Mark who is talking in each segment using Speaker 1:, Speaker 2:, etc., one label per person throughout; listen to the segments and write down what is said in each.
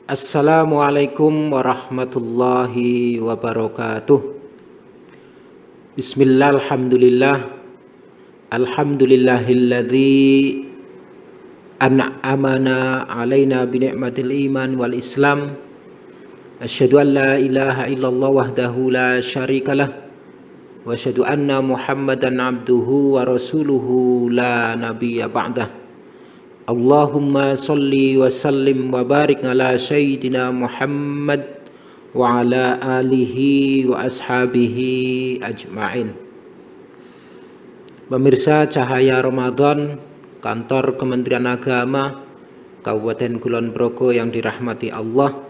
Speaker 1: Assalamualaikum warahmatullahi wabarakatuh. Bismillah, alhamdulillah. Alhamdulillahilladzi an'amana alaina binikmatil iman wal islam. Asyhadu an la ilaha illallah wahdahu la syarikalah. Wa asyhadu anna Muhammadan abduhu wa rasuluhu la nabiyya ba'dah. Allahumma salli wa sallim wa barik ala sayyidina Muhammad wa ala alihi wa ashabihi ajma'in. Pemirsa Cahaya Ramadan, Kantor Kementerian Agama Kabupaten Kulon Progo yang dirahmati Allah,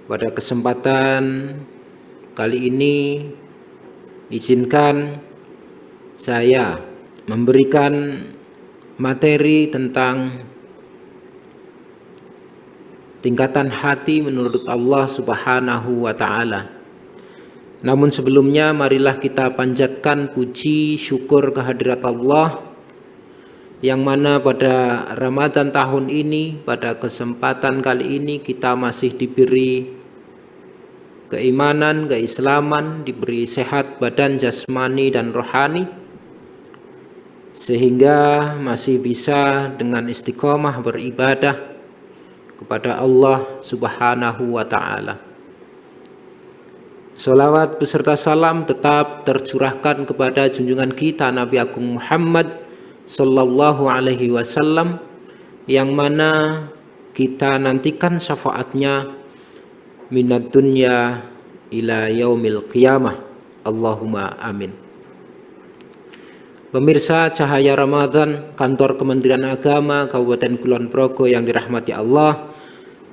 Speaker 1: pada kesempatan kali ini izinkan saya memberikan materi tentang tingkatan hati menurut Allah Subhanahu wa ta'ala. Namun sebelumnya marilah kita panjatkan puji syukur kehadirat Allah yang mana pada Ramadan tahun ini, pada kesempatan kali ini kita masih diberi keimanan, keislaman, diberi sehat badan jasmani dan rohani, sehingga masih bisa dengan istiqomah beribadah kepada Allah Subhanahu wa ta'ala. Salawat beserta salam tetap tercurahkan kepada junjungan kita Nabi Agung Muhammad sallallahu alaihi wasallam, yang mana kita nantikan syafaatnya minad dunya ila yaumil qiyamah. Allahumma amin. Pemirsa Cahaya Ramadan, Kantor Kementerian Agama Kabupaten Kulon Progo yang dirahmati Allah,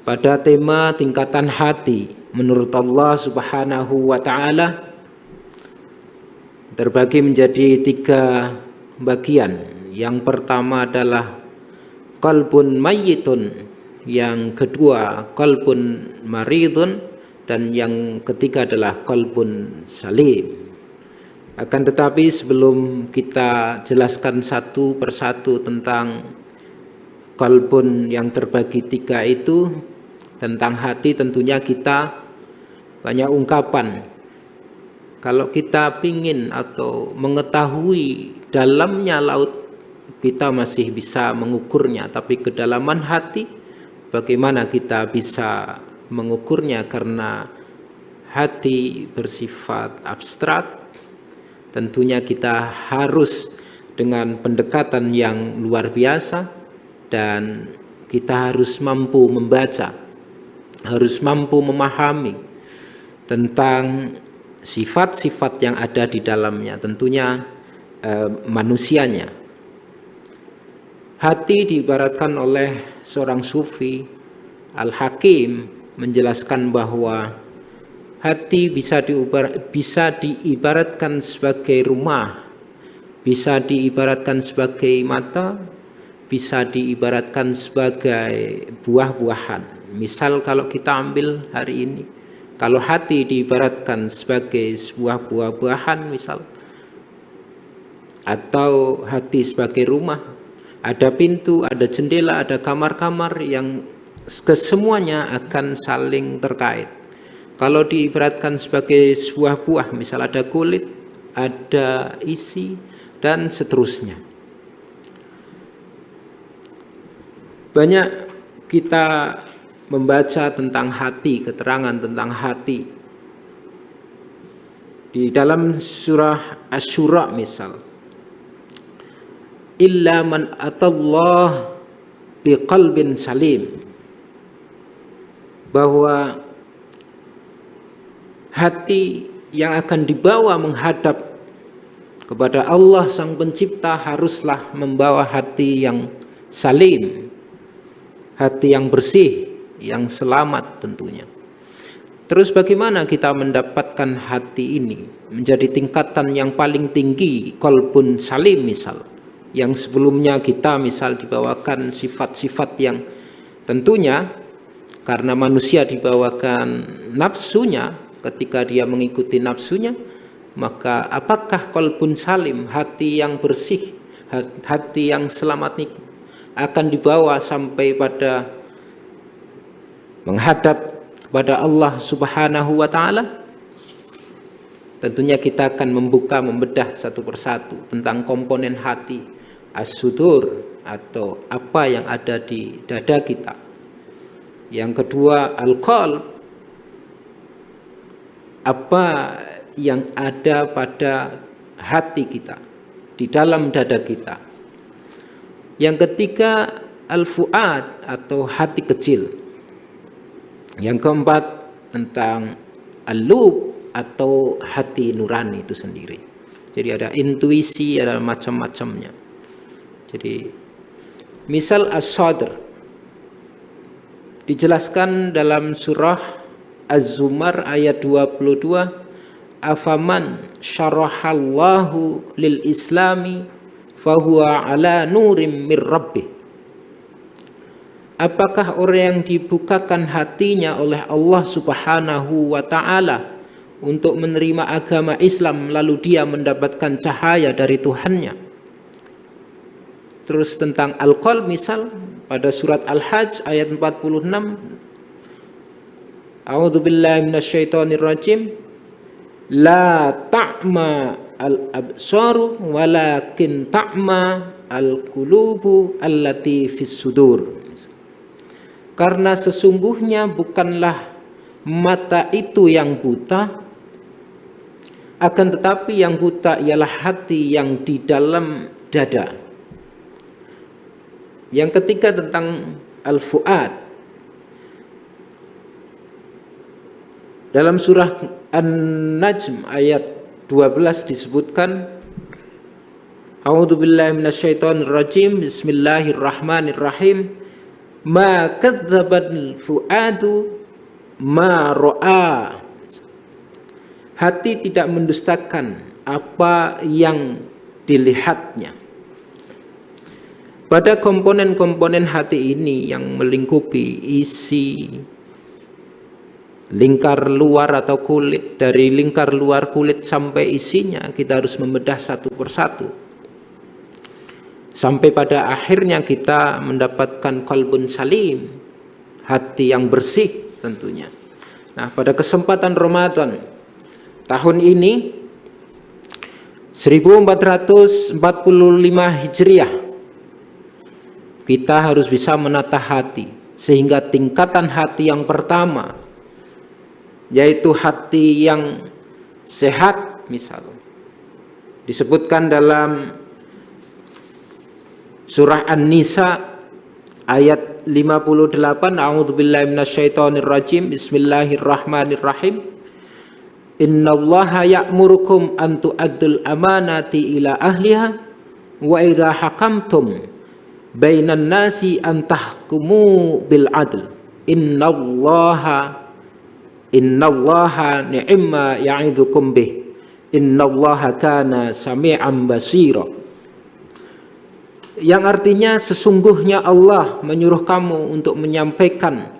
Speaker 1: pada tema tingkatan hati menurut Allah Subhanahu wa ta'ala terbagi menjadi 3 bagian. Yang pertama adalah qalbun mayyitun, yang kedua qalbun maridun, dan yang ketiga adalah qalbun salim. Akan tetapi sebelum kita jelaskan satu persatu tentang qalbun yang terbagi 3 itu, tentang hati, tentunya kita banyak ungkapan. Kalau kita ingin atau mengetahui dalamnya laut, kita masih bisa mengukurnya, tapi kedalaman hati bagaimana kita bisa mengukurnya, karena hati bersifat abstrak. Tentunya kita harus dengan pendekatan yang luar biasa, dan kita harus mampu membaca, harus mampu memahami tentang sifat-sifat yang ada di dalamnya, tentunya manusianya. Hati diibaratkan oleh seorang sufi Al-Hakim menjelaskan bahwa hati bisa diibaratkan sebagai rumah, bisa diibaratkan sebagai mata, bisa diibaratkan sebagai buah-buahan. Misal kalau kita ambil hari ini, kalau hati diibaratkan sebagai sebuah buah-buahan misal, atau hati sebagai rumah, ada pintu, ada jendela, ada kamar-kamar yang kesemuanya akan saling terkait. Kalau diibaratkan sebagai sebuah buah, misal ada kulit, ada isi, dan seterusnya. Banyak kita membaca tentang hati, keterangan tentang hati. Di dalam surah Asy-Syura misal, illa man atallah biqalbin salim, bahwa hati yang akan dibawa menghadap kepada Allah Sang Pencipta haruslah membawa hati yang salim, hati yang bersih, yang selamat tentunya. Terus bagaimana kita mendapatkan hati ini menjadi tingkatan yang paling tinggi, qalbun salim misal, yang sebelumnya kita misal dibawakan sifat-sifat yang tentunya karena manusia dibawakan nafsunya. Ketika dia mengikuti nafsunya, maka apakah qalbun salim, hati yang bersih, hati yang selamat ini akan dibawa sampai pada menghadap kepada Allah Subhanahu wa taala, tentunya kita akan membedah satu persatu tentang komponen hati, as-sudur, atau apa yang ada di dada kita. Yang kedua, al-qalb, apa yang ada pada hati kita, di dalam dada kita. Yang ketiga, al-fuad, atau hati kecil. Yang keempat, tentang al-lub, atau hati nurani itu sendiri. Jadi ada intuisi, ada macam-macamnya. Jadi misal as-sadr dijelaskan dalam surah Az-Zumar ayat 22, afaman syarahallahu lil islami fahuwa ala nurim mir rabbih. Apakah orang yang dibukakan hatinya oleh Allah Subhanahu wa taala untuk menerima agama Islam lalu dia mendapatkan cahaya dari Tuhannya? Terus tentang al-qalb misal pada surat Al-Hajj ayat 46, a'udzubillahi minasyaitonirrajim, la ta'ma al-absaru walakin ta'ma al-qulubu allati fis sudur. Karena sesungguhnya bukanlah mata itu yang buta, akan tetapi yang buta ialah hati yang di dalam dada. Yang ketiga tentang al-fuad. Dalam surah An-Najm ayat 12 disebutkan, a'udzubillahi minasyaitonirrajim, bismillahirrahmanirrahim, ma kadzdzabal fuadu ma ra'a. Hati tidak mendustakan apa yang dilihatnya. Pada komponen-komponen hati ini yang melingkupi isi lingkar luar atau kulit, dari lingkar luar kulit sampai isinya, kita harus membedah satu persatu. Sampai pada akhirnya kita mendapatkan qalbun salim, hati yang bersih tentunya. Nah, pada kesempatan Ramadan tahun ini 1445 Hijriah, kita harus bisa menata hati sehingga tingkatan hati yang pertama, yaitu hati yang sehat, misal disebutkan dalam surah An-Nisa ayat 58, a'udzubillahi minasyaitonirrajim, bismillahirrahmanirrahim, innallaha ya'murukum an tu'addul amanati ila ahliha wa idza hakamtum bainan nasi an tahkumu bil adl innallaha ni'ma ya'idzukum bih innallaha kana sami'an basira. Yang artinya sesungguhnya Allah menyuruh kamu untuk menyampaikan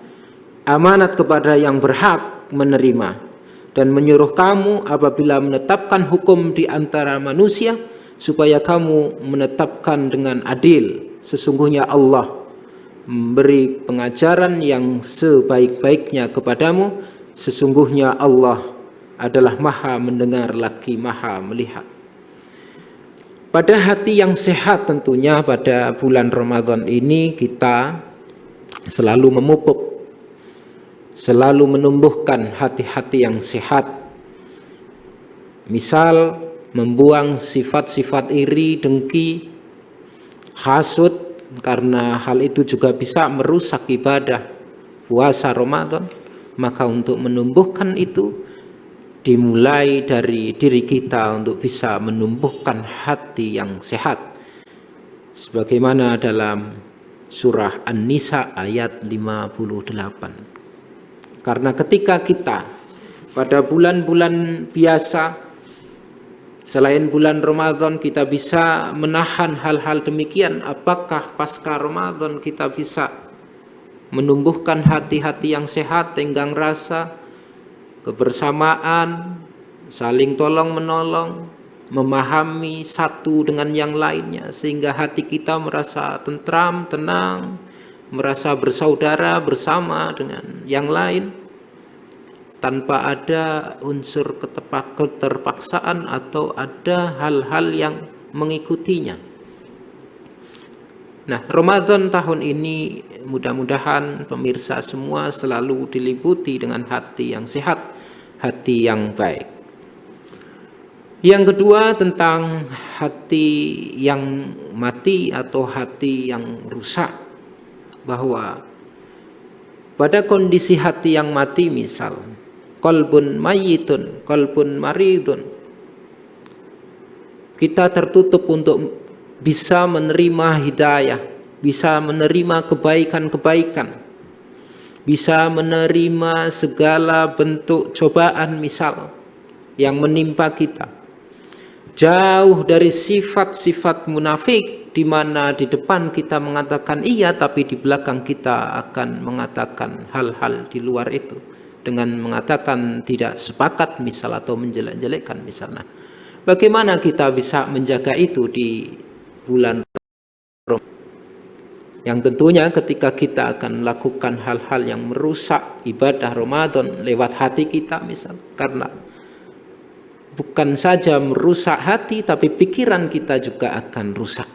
Speaker 1: amanat kepada yang berhak menerima, dan menyuruh kamu apabila menetapkan hukum di antara manusia supaya kamu menetapkan dengan adil. Sesungguhnya Allah memberi pengajaran yang sebaik-baiknya kepadamu. Sesungguhnya Allah adalah Maha mendengar lagi Maha melihat. Pada hati yang sehat tentunya pada bulan Ramadan ini kita selalu memupuk, selalu menumbuhkan hati-hati yang sehat. Misal membuang sifat-sifat iri, dengki, hasud, karena hal itu juga bisa merusak ibadah puasa Ramadan. Maka untuk menumbuhkan itu dimulai dari diri kita untuk bisa menumbuhkan hati yang sehat. Sebagaimana dalam surah An-Nisa ayat 58. Karena ketika kita pada bulan-bulan biasa, selain bulan Ramadan kita bisa menahan hal-hal demikian, apakah pasca Ramadan kita bisa menumbuhkan hati-hati yang sehat, tenggang rasa, kebersamaan, saling tolong menolong, memahami satu dengan yang lainnya, sehingga hati kita merasa tentram, tenang, merasa bersaudara bersama dengan yang lain tanpa ada unsur keterpaksaan atau ada hal-hal yang mengikutinya. Nah, Ramadan tahun ini mudah-mudahan pemirsa semua selalu diliputi dengan hati yang sehat, hati yang baik. Yang kedua tentang hati yang mati atau hati yang rusak, bahwa pada kondisi hati yang mati, misal qalbun mayyitun, qalbun maridun, kita tertutup untuk bisa menerima hidayah, bisa menerima kebaikan-kebaikan, bisa menerima segala bentuk cobaan misal yang menimpa kita. Jauh dari sifat-sifat munafik, di mana di depan kita mengatakan iya tapi di belakang kita akan mengatakan hal-hal di luar itu dengan mengatakan tidak sepakat misal atau menjelek-jelekkan misalnya. Bagaimana kita bisa menjaga itu di bulan Ramadan? Yang tentunya ketika kita akan melakukan hal-hal yang merusak ibadah Ramadan lewat hati kita misal, karena bukan saja merusak hati tapi pikiran kita juga akan rusak.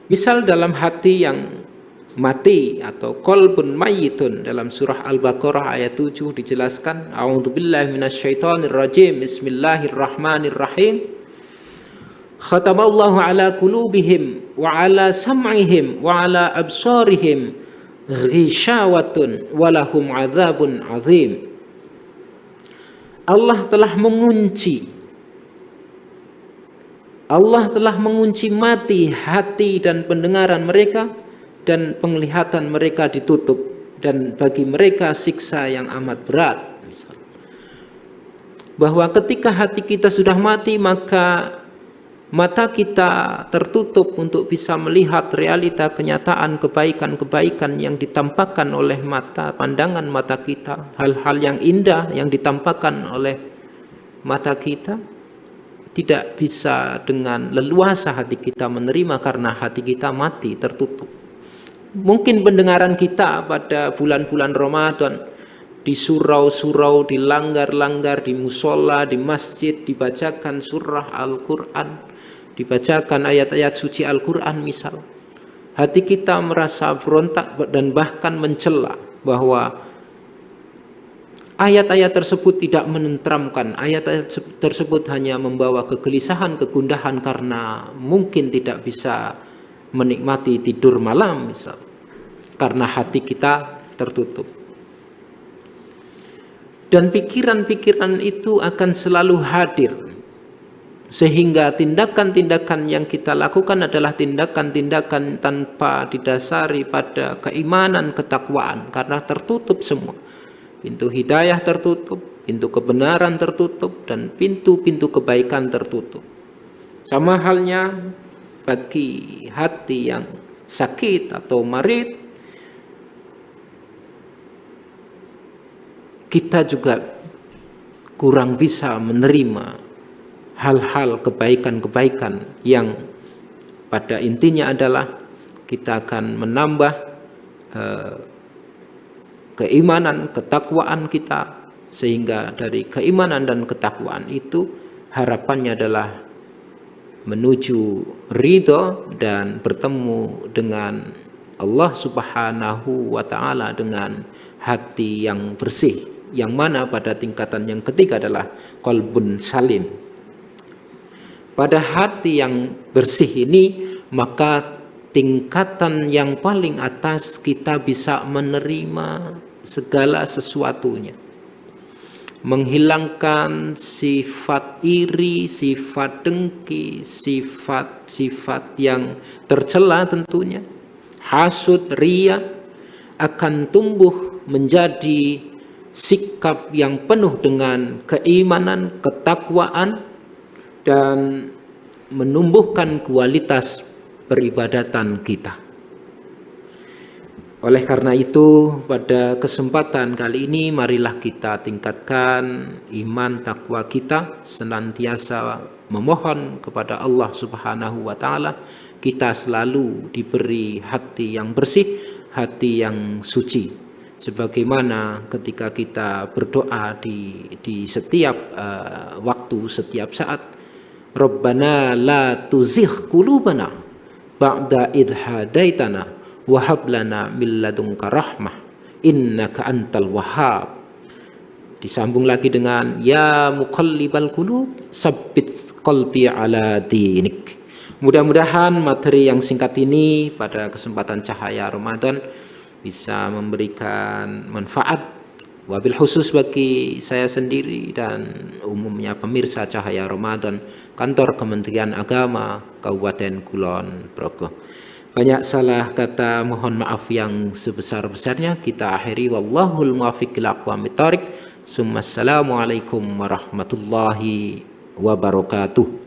Speaker 1: Misal dalam hati yang mati atau qalbun mayyitun, dalam surah Al-Baqarah ayat 7 dijelaskan, a'udzubillahi minasyaitonir rajim, bismillahirrahmanirrahim, khatamallahu ala qulubihim wa ala sam'ihim wa ala absarihim ghishawatun wa lahum adzabun azim. Allah telah mengunci mati hati dan pendengaran mereka, dan penglihatan mereka ditutup, dan bagi mereka siksa yang amat berat. Bahwa ketika hati kita sudah mati, maka mata kita tertutup untuk bisa melihat realita kenyataan kebaikan-kebaikan yang ditampakkan oleh mata, pandangan mata kita, hal-hal yang indah yang ditampakkan oleh mata kita. Tidak bisa dengan leluasa hati kita menerima karena hati kita mati, tertutup. Mungkin pendengaran kita pada bulan-bulan Ramadan di surau-surau, di langgar-langgar, di musola, di masjid dibacakan surah Al-Quran, dibacakan ayat-ayat suci Al-Quran misal. Hati kita merasa berontak dan bahkan mencela bahwa ayat-ayat tersebut tidak menenteramkan, ayat-ayat tersebut hanya membawa kegelisahan, kegundahan karena mungkin tidak bisa menikmati tidur malam misal, karena hati kita tertutup. Dan pikiran-pikiran itu akan selalu hadir, sehingga tindakan-tindakan yang kita lakukan adalah tindakan-tindakan tanpa didasari pada keimanan, ketakwaan, karena tertutup semua. Pintu hidayah tertutup, pintu kebenaran tertutup, dan pintu-pintu kebaikan tertutup. Sama halnya bagi hati yang sakit atau marid, kita juga kurang bisa menerima hal-hal kebaikan-kebaikan yang pada intinya adalah kita akan menambah keimanan, ketakwaan kita, sehingga dari keimanan dan ketakwaan itu harapannya adalah menuju ridho dan bertemu dengan Allah Subhanahu wa Ta'ala dengan hati yang bersih, yang mana pada tingkatan yang ketiga adalah qalbun salim. Pada hati yang bersih ini, maka tingkatan yang paling atas kita bisa menerima segala sesuatunya, menghilangkan sifat iri, sifat dengki, sifat-sifat yang tercela tentunya, hasud, riya, akan tumbuh menjadi sikap yang penuh dengan keimanan, ketakwaan, dan menumbuhkan kualitas peribadatan kita. Oleh karena itu, pada kesempatan kali ini marilah kita tingkatkan iman takwa kita, senantiasa memohon kepada Allah Subhanahu wa Ta'ala kita selalu diberi hati yang bersih, hati yang suci. Sebagaimana ketika kita berdoa di setiap waktu, setiap saat, Rabbana la tuzigh qulubana ba'da idh hadaitana wa hab lana min ladunka rahmah innaka antal wahhab. Disambung lagi dengan ya muqallibal qulub sabbit qalbi ala dinik. Mudah-mudahan materi yang singkat ini pada kesempatan cahaya Ramadan bisa memberikan manfaat, wabil khusus bagi saya sendiri dan umumnya pemirsa Cahaya Ramadan, Kantor Kementerian Agama Kabupaten Kulon Progo. Banyak salah kata, mohon maaf yang sebesar-besarnya. Kita akhiri, wallahul muwaffiq ila aqwamit thoriq. Assalamualaikum warahmatullahi wabarakatuh.